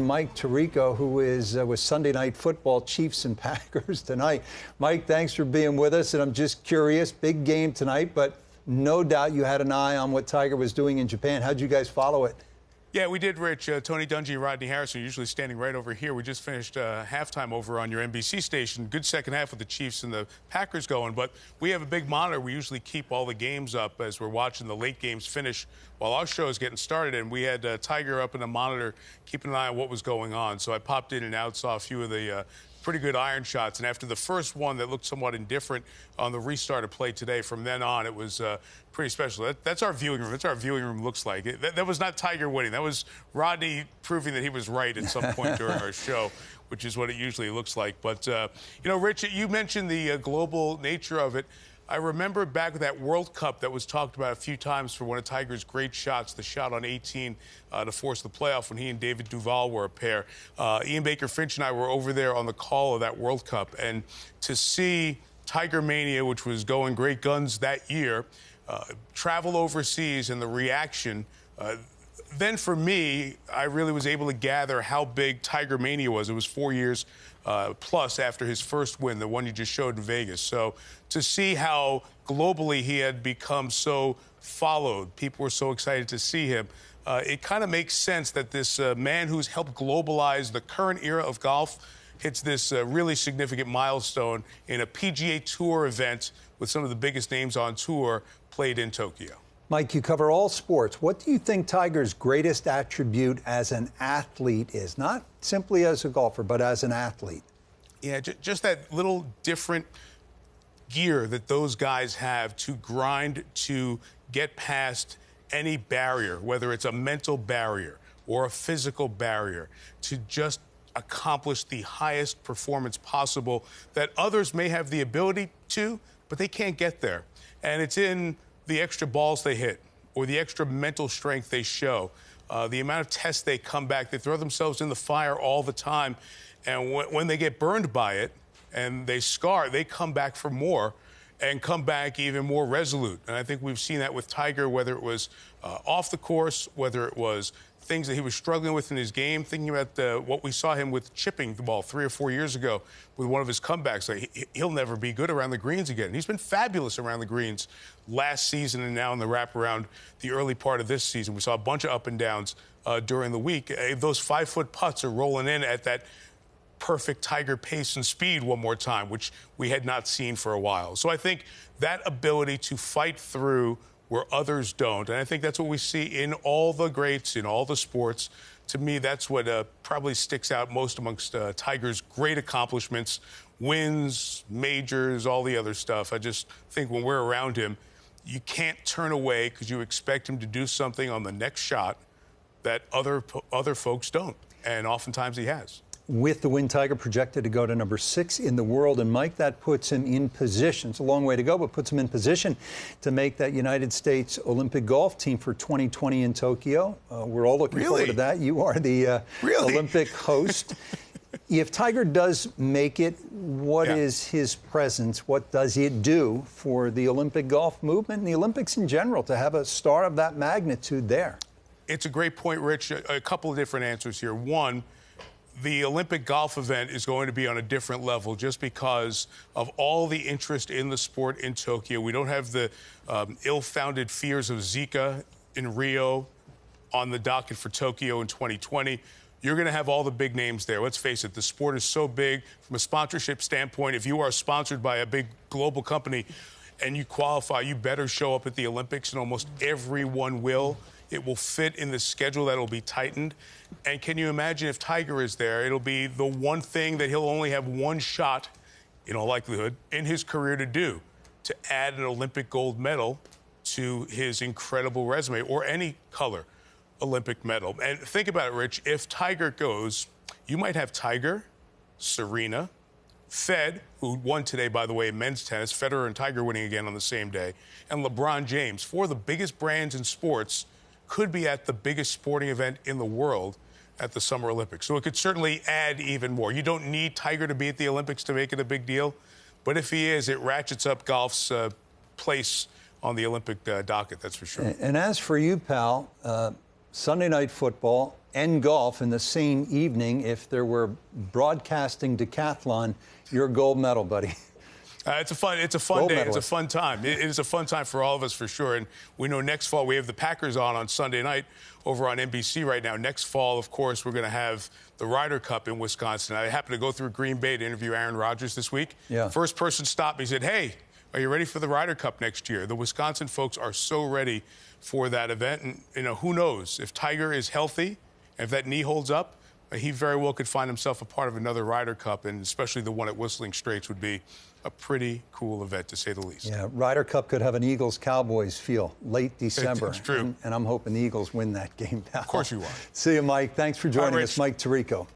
Mike Tirico, who is with Sunday Night Football, Chiefs and Packers tonight. Mike, thanks for being with us, and I'm just curious, big game tonight, but no doubt you had an eye on what Tiger was doing in Japan. How'd you guys follow it? Yeah, we did, Rich. Tony Dungy and Rodney Harrison are usually standing right over here. We just finished halftime over on your NBC station. Good second half with the Chiefs and the Packers going. But we have a big monitor. We usually keep all the games up as we're watching the late games finish while our show is getting started. And we had Tiger up in the monitor keeping an eye on what was going on. So I popped in and out, saw a few of the pretty good iron shots. And after the first one that looked somewhat indifferent on the restart of play today, from then on, it was pretty special. That's our viewing room. That's what our viewing room looks like. That was not Tiger winning. That was Rodney proving that he was right at some point during our show, which is what it usually looks like. But, you know, Rich, you mentioned the global nature of it. I remember back with that World Cup that was talked about a few times for one of Tiger's great shots, the shot on 18 to force the playoff when he and David Duval were a pair. Ian Baker Finch and I were over there on the call of that World Cup. And to see Tiger Mania, which was going great guns that year, travel overseas and the reaction, then for me, I really was able to gather how big Tiger Mania was. It was 4 years plus after his first win, the one you just showed in Vegas. So to see how globally he had become so followed, people were so excited to see him, it kind of makes sense that this man who's helped globalize the current era of golf hits this really significant milestone in a PGA Tour event with some of the biggest names on tour played in Tokyo. Mike, you cover all sports. What do you think Tiger's greatest attribute as an athlete is? Not simply as a golfer, but as an athlete. Yeah, just that little different gear that those guys have to grind to get past any barrier, whether it's a mental barrier or a physical barrier, to just accomplish the highest performance possible that others may have the ability to, but they can't get there. And it's in the extra balls they hit or the extra mental strength they show, the amount of tests they come back. They throw themselves in the fire all the time. And when they get burned by it and they scar, they come back for more and come back even more resolute. And I think we've seen that with Tiger, whether it was off the course, whether it was things that he was struggling with in his game, thinking about what we saw him with chipping the ball 3 or 4 years ago with one of his comebacks. Like, he'll never be good around the greens again. He's been fabulous around the greens last season and now in the wraparound the early part of this season. We saw a bunch of up and downs during the week. Those 5-foot putts are rolling in at that perfect Tiger pace and speed one more time, which we had not seen for a while. So I think that ability to fight through where others don't, and I think that's what we see in all the greats, in all the sports. To me, that's what probably sticks out most amongst Tiger's great accomplishments, wins, majors, all the other stuff. I just think when we're around him, you can't turn away because you expect him to do something on the next shot that other folks don't, and oftentimes he has. With the win, Tiger projected to go to number 6 in the world. And, Mike, that puts him in position. It's a long way to go, but puts him in position to make that United States Olympic golf team for 2020 in Tokyo. We're all looking forward to that. You are the Olympic host. If Tiger does make it, what is his presence? What does it do for the Olympic golf movement and the Olympics in general to have a star of that magnitude there? It's a great point, Rich. A couple of different answers here. One, the Olympic golf event is going to be on a different level just because of all the interest in the sport in Tokyo. We don't have the ill-founded fears of Zika in Rio on the docket for Tokyo in 2020. You're going to have all the big names there. Let's face it, the sport is so big from a sponsorship standpoint. If you are sponsored by a big global company and you qualify, you better show up at the Olympics, and almost everyone will. It will fit in the schedule that will be tightened. And can you imagine if Tiger is there? It'll be the one thing that he'll only have one shot, in all likelihood, in his career to do, to add an Olympic gold medal to his incredible resume, or any color Olympic medal. And think about it, Rich. If Tiger goes, you might have Tiger, Serena, Fed, who won today, by the way, in men's tennis, Federer and Tiger winning again on the same day, and LeBron James, 4 of the biggest brands in sports, could be at the biggest sporting event in the world at the Summer Olympics. So it could certainly add even more. You don't need Tiger to be at the Olympics to make it a big deal, but if he is, it ratchets up golf's place on the Olympic docket, that's for sure. And as for you, pal, Sunday night football and golf in the same evening. If there were broadcasting decathlon, you're a gold medal, buddy. It's a fun day. It's a fun time. It is a fun time for all of us, for sure. And we know next fall we have the Packers on Sunday night over on NBC right now. Next fall, of course, we're going to have the Ryder Cup in Wisconsin. I happened to go through Green Bay to interview Aaron Rodgers this week. Yeah. First person stopped me, said, "Hey, are you ready for the Ryder Cup next year?" The Wisconsin folks are so ready for that event. And, who knows? If Tiger is healthy, if that knee holds up, he very well could find himself a part of another Ryder Cup, and especially the one at Whistling Straits would be a pretty cool event, to say the least. Yeah, Ryder Cup could have an Eagles-Cowboys feel late December. It's true. And I'm hoping the Eagles win that game now. Of course you are. See you, Mike. Thanks for joining us. Mike Tirico.